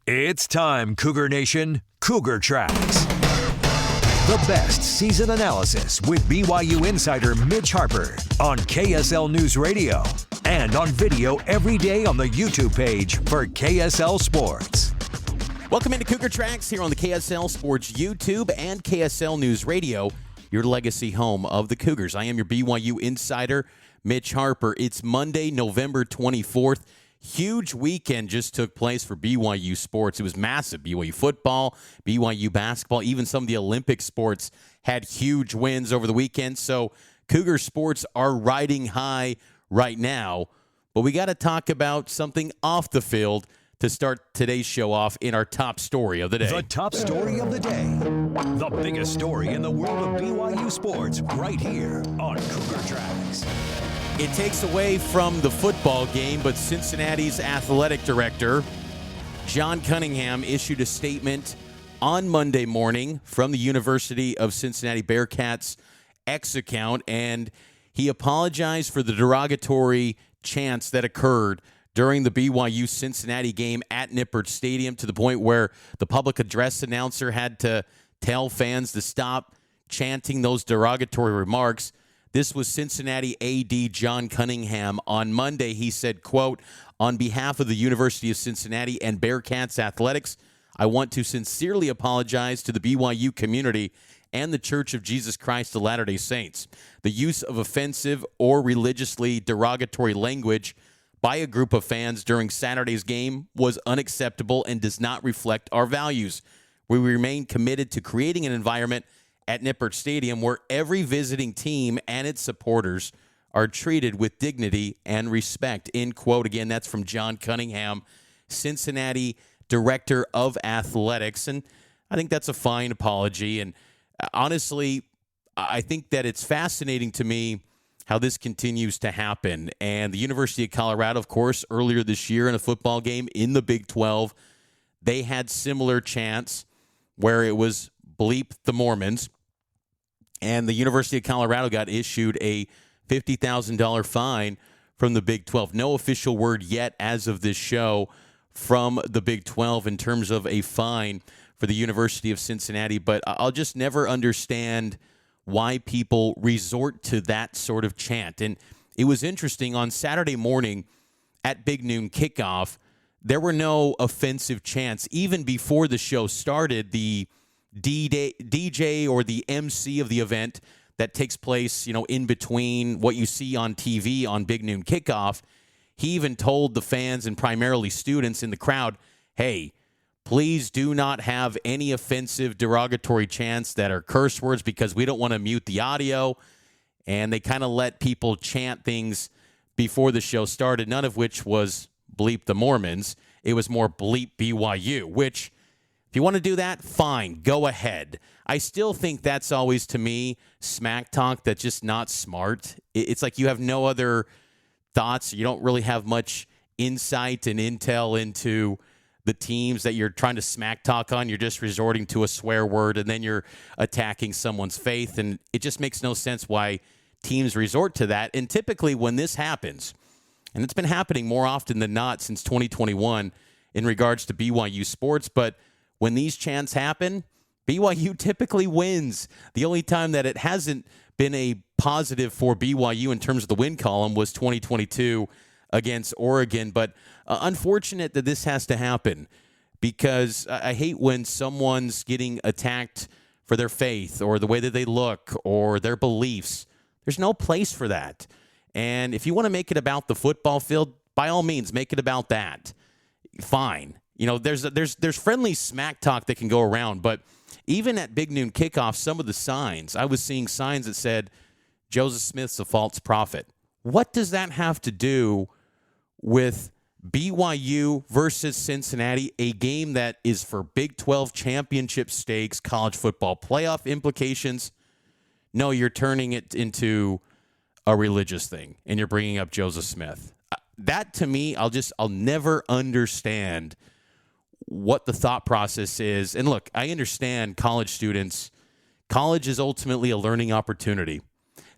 It's time, Cougar Nation. Cougar Tracks. The best season analysis with BYU insider Mitch Harper on KSL NewsRadio and on video every day on the YouTube page for KSL Sports. Welcome into Cougar Tracks here on the KSL Sports YouTube and KSL NewsRadio, your legacy home of the Cougars. I am your BYU insider, Mitch Harper. It's Monday, November 24th. Huge weekend just took place for BYU sports. It was massive. BYU football, BYU basketball, even some of the Olympic sports had huge wins over the weekend. So Cougar sports are riding high right now. But we got to talk about something off the field to start today's show off in our top story of the day. The top story of the day. The biggest story in the world of BYU sports right here on Cougar Tracks. It takes away from the football game, but Cincinnati's athletic director, John Cunningham, issued a statement on Monday morning from the University of Cincinnati Bearcats X account, and he apologized for the derogatory chants that occurred during the BYU Cincinnati game at Nippert Stadium, to the point where the public address announcer had to tell fans to stop chanting those derogatory remarks. This was Cincinnati AD John Cunningham. On Monday, he said, quote, "On behalf of the University of Cincinnati and Bearcats Athletics, I want to sincerely apologize to the BYU community and the Church of Jesus Christ of Latter-day Saints. The use of offensive or religiously derogatory language by a group of fans during Saturday's game was unacceptable and does not reflect our values. We remain committed to creating an environment at Nippert Stadium where every visiting team and its supporters are treated with dignity and respect," end quote. Again, that's from John Cunningham, Cincinnati Director of Athletics. And I think that's a fine apology. And honestly, I think that it's fascinating to me how this continues to happen. And the University of Colorado, of course, earlier this year in a football game in the Big 12, they had similar chants where it was bleep the Mormons, and the University of Colorado got issued a $50,000 fine from the Big 12. No official word yet as of this show from the Big 12 in terms of a fine for the University of Cincinnati, but I'll just never understand why people resort to that sort of chant. And it was interesting, on Saturday morning at Big Noon Kickoff, there were no offensive chants. Even before the show started, the DJ or the MC of the event that takes place, in between what you see on TV on Big Noon Kickoff, he even told the fans and primarily students in the crowd, hey, please do not have any offensive derogatory chants that are curse words because we don't want to mute the audio. And they kind of let people chant things before the show started, none of which was bleep the Mormons. It was more bleep BYU, which, if you want to do that, fine, go ahead. I still think that's always, to me, smack talk that's just not smart. It's like you have no other thoughts. You don't really have much insight and intel into the teams that you're trying to smack talk on. You're just resorting to a swear word, and then you're attacking someone's faith. And it just makes no sense why teams resort to that. And typically when this happens, and it's been happening more often than not since 2021 in regards to BYU sports, but when these chants happen, BYU typically wins. The only time that it hasn't been a positive for BYU in terms of the win column was 2022 against Oregon. But unfortunate that this has to happen, because I hate when someone's getting attacked for their faith or the way that they look or their beliefs. There's no place for that. And if you want to make it about the football field, by all means, make it about that. Fine. There's friendly smack talk that can go around, but even at Big Noon Kickoff, some of the signs, I was seeing signs that said, Joseph Smith's a false prophet. What does that have to do with BYU versus Cincinnati, a game that is for Big 12 championship stakes, college football playoff implications? No, you're turning it into a religious thing, and you're bringing up Joseph Smith. That, to me, I'll never understand what the thought process is. And look, I understand college students. College is ultimately a learning opportunity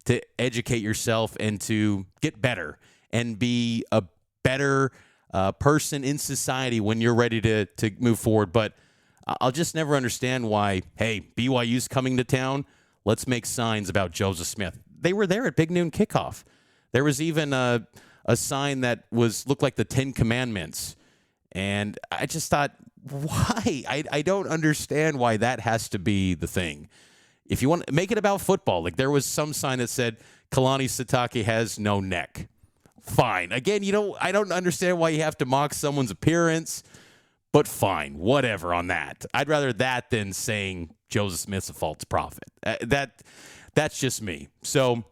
to educate yourself and to get better and be a better person in society when you're ready to move forward. But I'll just never understand why, hey, BYU's coming to town. Let's make signs about Joseph Smith. They were there at Big Noon Kickoff. There was even a sign that looked like the Ten Commandments. And I just thought, why? I don't understand why that has to be the thing. If you want to make it about football, like there was some sign that said, Kalani Sitake has no neck. Fine. Again, I don't understand why you have to mock someone's appearance, but fine, whatever on that. I'd rather that than saying Joseph Smith's a false prophet. That's just me. So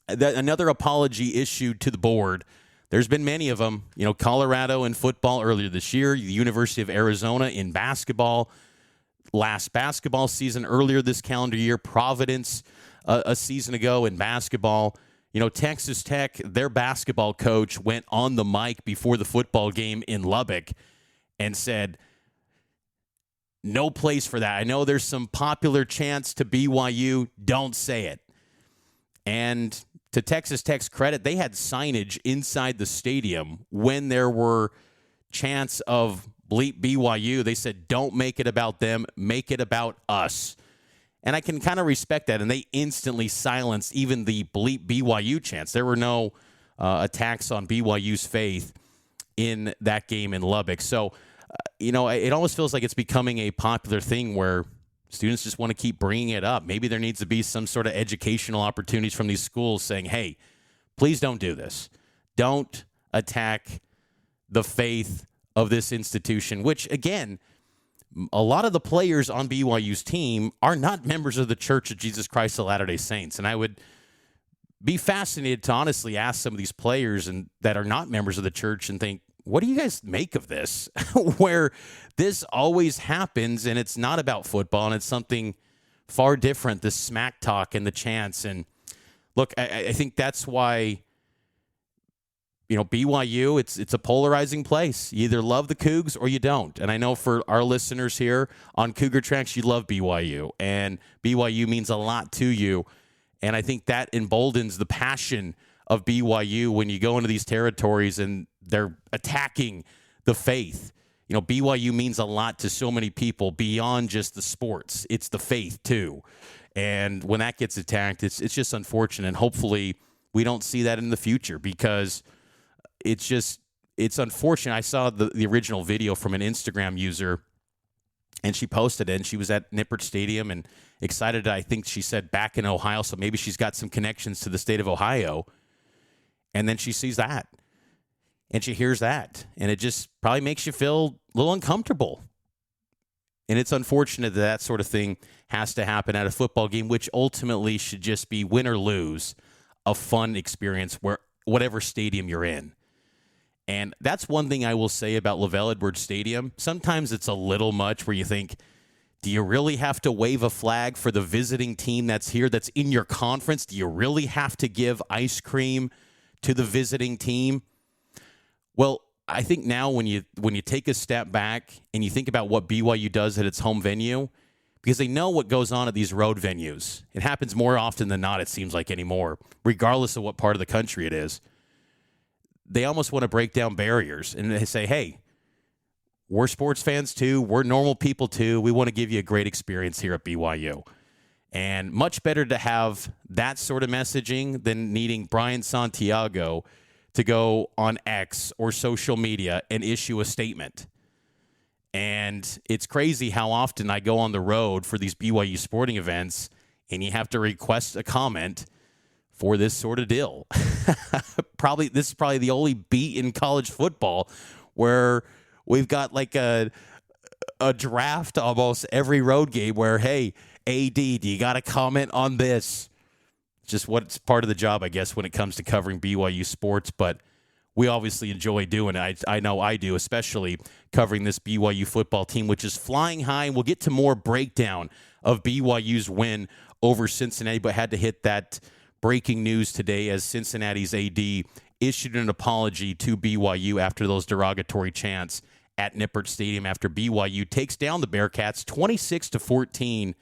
another apology issued to the board. There's been many of them. Colorado in football earlier this year, the University of Arizona in basketball, last basketball season earlier this calendar year, Providence a season ago in basketball. Texas Tech, their basketball coach went on the mic before the football game in Lubbock and said, no place for that. I know there's some popular chants to BYU. Don't say it. And to Texas Tech's credit, they had signage inside the stadium when there were chants of bleep BYU. They said, don't make it about them. Make it about us. And I can kind of respect that. And they instantly silenced even the bleep BYU chants. There were no attacks on BYU's faith in that game in Lubbock. So, it almost feels like it's becoming a popular thing where students just want to keep bringing it up. Maybe there needs to be some sort of educational opportunities from these schools saying, hey, please don't do this. Don't attack the faith of this institution, which, again, a lot of the players on BYU's team are not members of the Church of Jesus Christ of Latter-day Saints. And I would be fascinated to honestly ask some of these players that are not members of the church and think, what do you guys make of this? Where this always happens and it's not about football and it's something far different, the smack talk and the chants. And look, I think that's why, BYU, it's a polarizing place. You either love the Cougs or you don't. And I know for our listeners here on Cougar Tracks, you love BYU. And BYU means a lot to you. And I think that emboldens the passion of BYU when you go into these territories and they're attacking the faith. BYU means a lot to so many people beyond just the sports. It's the faith, too. And when that gets attacked, it's just unfortunate. And hopefully we don't see that in the future because it's unfortunate. I saw the original video from an Instagram user, and she posted it, and she was at Nippert Stadium and excited, I think she said, back in Ohio, so maybe she's got some connections to the state of Ohio. And then she sees that, and she hears that, and it just probably makes you feel a little uncomfortable. And it's unfortunate that sort of thing has to happen at a football game, which ultimately should just be, win or lose, a fun experience whatever stadium you're in. And that's one thing I will say about LaVell Edwards Stadium. Sometimes it's a little much where you think, do you really have to wave a flag for the visiting team that's here, that's in your conference? Do you really have to give ice cream to the visiting team? Well, I think now when you take a step back and you think about what BYU does at its home venue, because they know what goes on at these road venues. It happens more often than not, it seems like, anymore, regardless of what part of the country it is. They almost want to break down barriers and they say, hey, we're sports fans too. We're normal people too. We want to give you a great experience here at BYU. And much better to have that sort of messaging than needing Brian Santiago to go on X or social media and issue a statement. And it's crazy how often I go on the road for these BYU sporting events and you have to request a comment for this sort of deal. This is probably the only beat in college football where we've got like a draft almost every road game where, hey, AD, do you got to comment on this? Just what's part of the job, I guess, when it comes to covering BYU sports. But we obviously enjoy doing it. I know I do, especially covering this BYU football team, which is flying high. And we'll get to more breakdown of BYU's win over Cincinnati, but had to hit that breaking news today as Cincinnati's AD issued an apology to BYU after those derogatory chants at Nippert Stadium after BYU takes down the Bearcats 26-14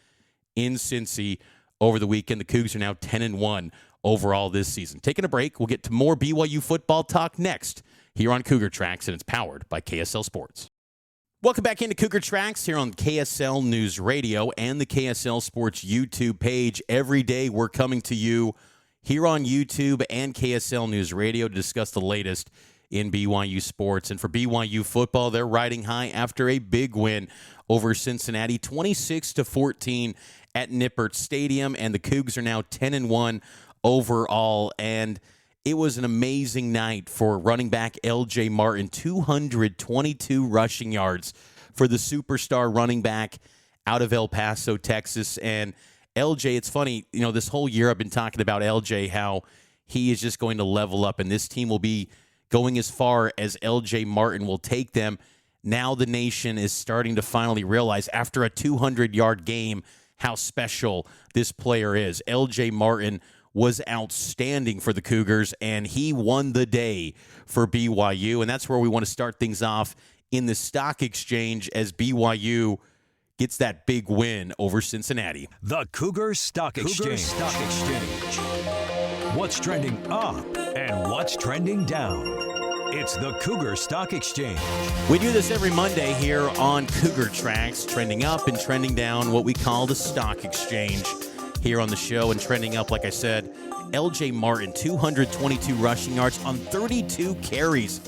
in Cincy over the weekend. The Cougs are now 10-1 overall this season. Taking a break. We'll get to more BYU football talk next here on Cougar Tracks, and it's powered by KSL Sports. Welcome back into Cougar Tracks here on KSL News Radio and the KSL Sports YouTube page. Every day we're coming to you here on YouTube and KSL News Radio to discuss the latest in BYU sports. And for BYU football, they're riding high after a big win over Cincinnati, 26-14 at Nippert Stadium, and the Cougs are now 10-1 overall. And it was an amazing night for running back L.J. Martin, 222 rushing yards for the superstar running back out of El Paso, Texas. And L.J., it's funny, this whole year I've been talking about L.J., how he is just going to level up, and this team will be going as far as L.J. Martin will take them. Now the nation is starting to finally realize, after a 200-yard game, how special this player is. L.J. Martin was outstanding for the Cougars, and he won the day for BYU. And that's where we want to start things off in the Stock Exchange as BYU gets that big win over Cincinnati. The Cougar Stock Exchange. What's trending up and what's trending down? It's the Cougar Stock Exchange. We do this every Monday here on Cougar Tracks, trending up and trending down, what we call the Stock Exchange here on the show. And trending up, like I said, L.J. Martin, 222 rushing yards on 32 carries.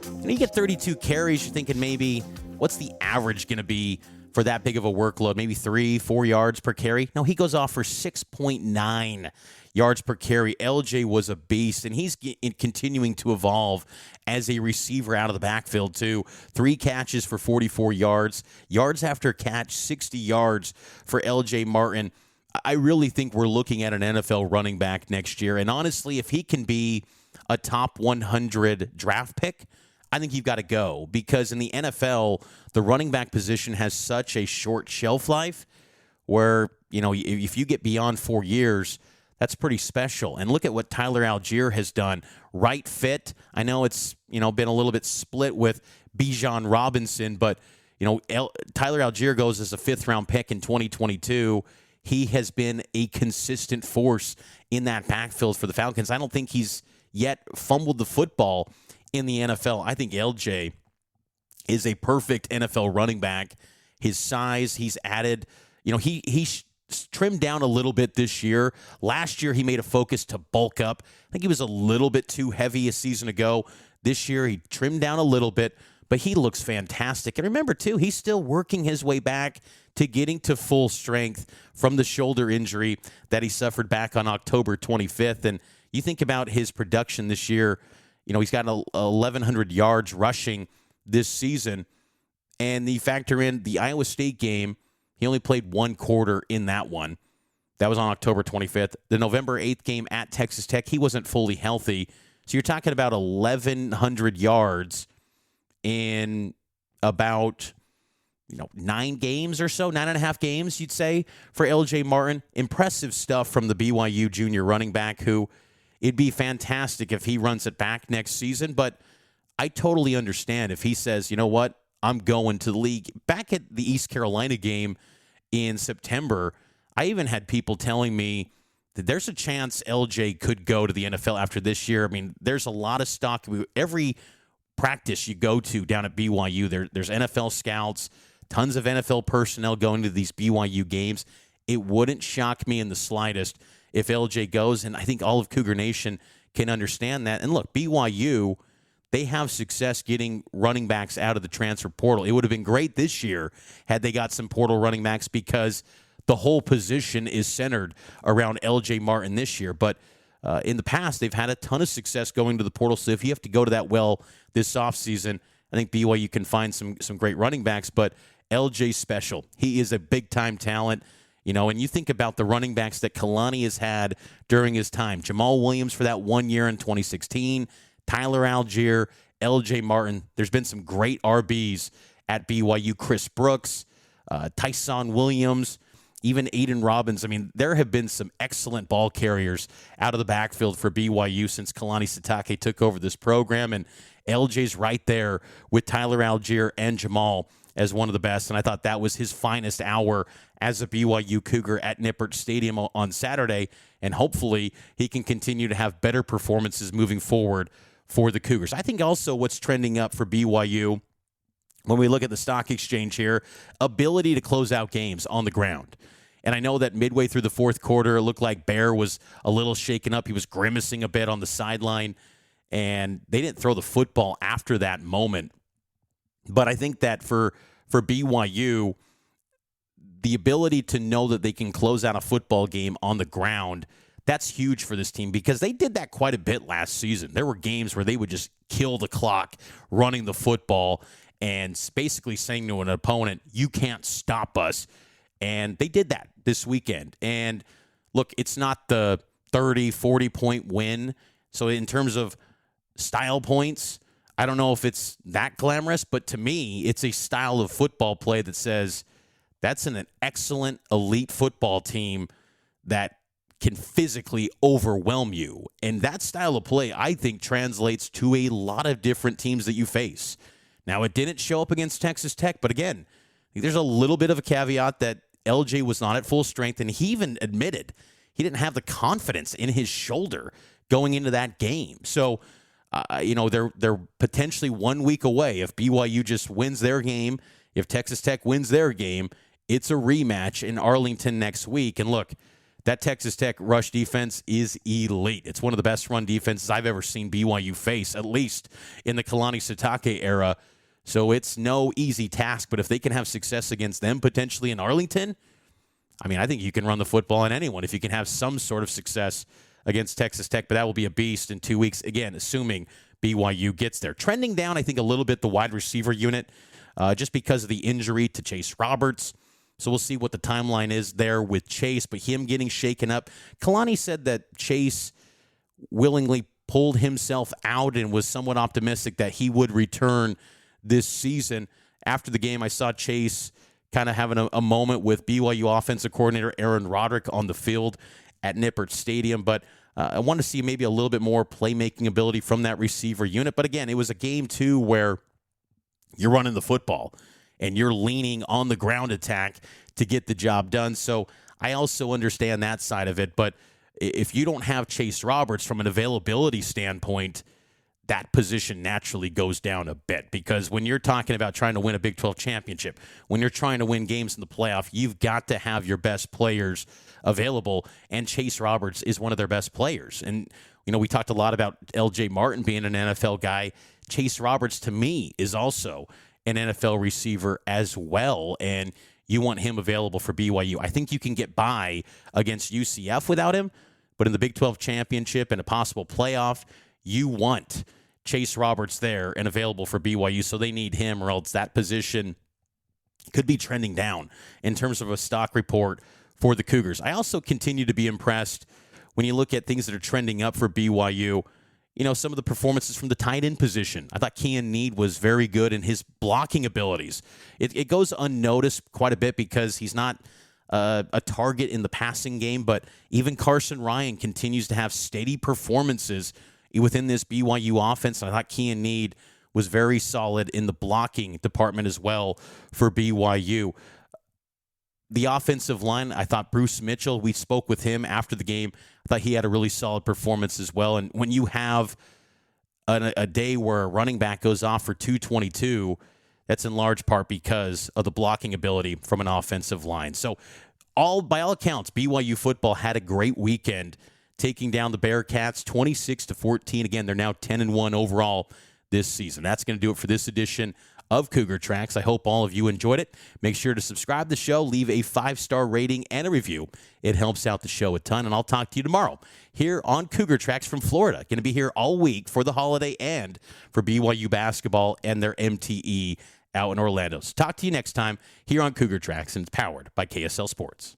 And you get 32 carries, you're thinking maybe, what's the average going to be for that big of a workload? Maybe 3-4 yards per carry? No, he goes off for 6.9 yards per carry. LJ was a beast, and he's continuing to evolve as a receiver out of the backfield, too. 3 catches for 44 yards. Yards after catch, 60 yards for LJ Martin. I really think we're looking at an NFL running back next year. And honestly, if he can be a top 100 draft pick, I think you've got to go. Because in the NFL, the running back position has such a short shelf life where, if you get beyond 4 years, that's pretty special. And look at what Tyler Algier has done. Right fit. I know it's, been a little bit split with Bijan Robinson, but, Tyler Algier goes as a 5th-round pick in 2022. He has been a consistent force in that backfield for the Falcons. I don't think he's yet fumbled the football in the NFL. I think LJ is a perfect NFL running back. His size, he's added, he trimmed down a little bit this year. Last year, he made a focus to bulk up. I think he was a little bit too heavy a season ago. This year, he trimmed down a little bit, but he looks fantastic. And remember, too, he's still working his way back to getting to full strength from the shoulder injury that he suffered back on October 25th. And you think about his production this year, he's got 1,100 yards rushing this season. And you factor in the Iowa State game, he only played 1 quarter in that one. That was on October 25th. The November 8th game at Texas Tech, he wasn't fully healthy. So you're talking about 1,100 yards in about 9 games or so, 9.5 games, you'd say, for L.J. Martin. Impressive stuff from the BYU junior running back, who it'd be fantastic if he runs it back next season. But I totally understand if he says, you know what, I'm going to the league. Back at the East Carolina game in September, I even had people telling me that there's a chance LJ could go to the NFL after this year. I mean, there's a lot of stock. Every practice you go to down at BYU, there's NFL scouts, tons of NFL personnel going to these BYU games. It wouldn't shock me in the slightest if LJ goes, and I think all of Cougar Nation can understand that. And look, BYU, they have success getting running backs out of the transfer portal. It would have been great this year had they got some portal running backs, because the whole position is centered around L.J. Martin this year. But in the past, they've had a ton of success going to the portal. So if you have to go to that well this offseason, I think BYU can find some great running backs. But L.J.'s special. He is a big-time talent. And you think about the running backs that Kalani has had during his time. Jamal Williams for that 1 year in 2016. Tyler Algier, L.J. Martin. There's been some great RBs at BYU. Chris Brooks, Tyson Williams, even Aiden Robbins. I mean, there have been some excellent ball carriers out of the backfield for BYU since Kalani Sitake took over this program. And LJ's right there with Tyler Algier and Jamal as one of the best. And I thought that was his finest hour as a BYU Cougar at Nippert Stadium on Saturday. And hopefully he can continue to have better performances moving forward for the Cougars. I think also what's trending up for BYU when we look at the stock exchange here, ability to close out games on the ground. And I know that midway through the fourth quarter, it looked like Bear was a little shaken up. He was grimacing a bit on the sideline, and they didn't throw the football after that moment. But I think that for BYU, the ability to know that they can close out a football game on the ground, that's huge for this team because they did that quite a bit last season. There were games where they would just kill the clock running the football and basically saying to an opponent, you can't stop us. And they did that this weekend. And look, it's not the 30, 40-point win. So in terms of style points, I don't know if it's that glamorous, but to me, it's a style of football play that says that's an excellent elite football team that can physically overwhelm you. And that style of play, I think, translates to a lot of different teams that you face. Now, it didn't show up against Texas Tech, but again, there's a little bit of a caveat that LJ was not at full strength, and he even admitted he didn't have the confidence in his shoulder going into that game. So, they're potentially 1 week away. If BYU just wins their game, if Texas Tech wins their game, it's a rematch in Arlington next week. And look, that Texas Tech rush defense is elite. It's one of the best run defenses I've ever seen BYU face, at least in the Kalani Sitake era. So it's no easy task, but if they can have success against them potentially in Arlington, I think you can run the football on anyone if you can have some sort of success against Texas Tech, but that will be a beast in 2 weeks, again, assuming BYU gets there. Trending down, I think, a little bit the wide receiver unit just because of the injury to Chase Roberts. So we'll see what the timeline is there with Chase, but him getting shaken up. Kalani said that Chase willingly pulled himself out and was somewhat optimistic that he would return this season. After the game, I saw Chase kind of having a moment with BYU offensive coordinator Aaron Roderick on the field at Nippert Stadium, but I want to see maybe a little bit more playmaking ability from that receiver unit. But again, it was a game, too, where you're running the football and you're leaning on the ground attack to get the job done. So I also understand that side of it. But if you don't have Chase Roberts from an availability standpoint, that position naturally goes down a bit because when you're talking about trying to win a Big 12 championship, when you're trying to win games in the playoff, you've got to have your best players available, and Chase Roberts is one of their best players. And, we talked a lot about L.J. Martin being an NFL guy. Chase Roberts, to me, is also an NFL receiver as well, and you want him available for BYU. I think you can get by against UCF without him, but in the Big 12 championship and a possible playoff, you want Chase Roberts there and available for BYU, so they need him or else that position could be trending down in terms of a stock report for the Cougars. I also continue to be impressed when you look at things that are trending up for BYU. Some of the performances from the tight end position. I thought Kean Need was very good in his blocking abilities. It goes unnoticed quite a bit because he's not a target in the passing game, but even Carson Ryan continues to have steady performances within this BYU offense. I thought Kean Need was very solid in the blocking department as well for BYU. The offensive line, I thought Bruce Mitchell, we spoke with him after the game. I thought he had a really solid performance as well. And when you have a day where a running back goes off for 222, that's in large part because of the blocking ability from an offensive line. So by all accounts, BYU football had a great weekend, taking down the Bearcats 26-14. Again, they're now 10-1 overall this season. That's going to do it for this edition of Cougar Tracks. I hope all of you enjoyed it. Make sure to subscribe to the show, leave a 5-star rating and a review. It helps out the show a ton, and I'll talk to you tomorrow here on Cougar Tracks from Florida. Going to be here all week for the holiday and for BYU basketball and their MTE out in Orlando. So talk to you next time here on Cougar Tracks, and it's powered by KSL Sports.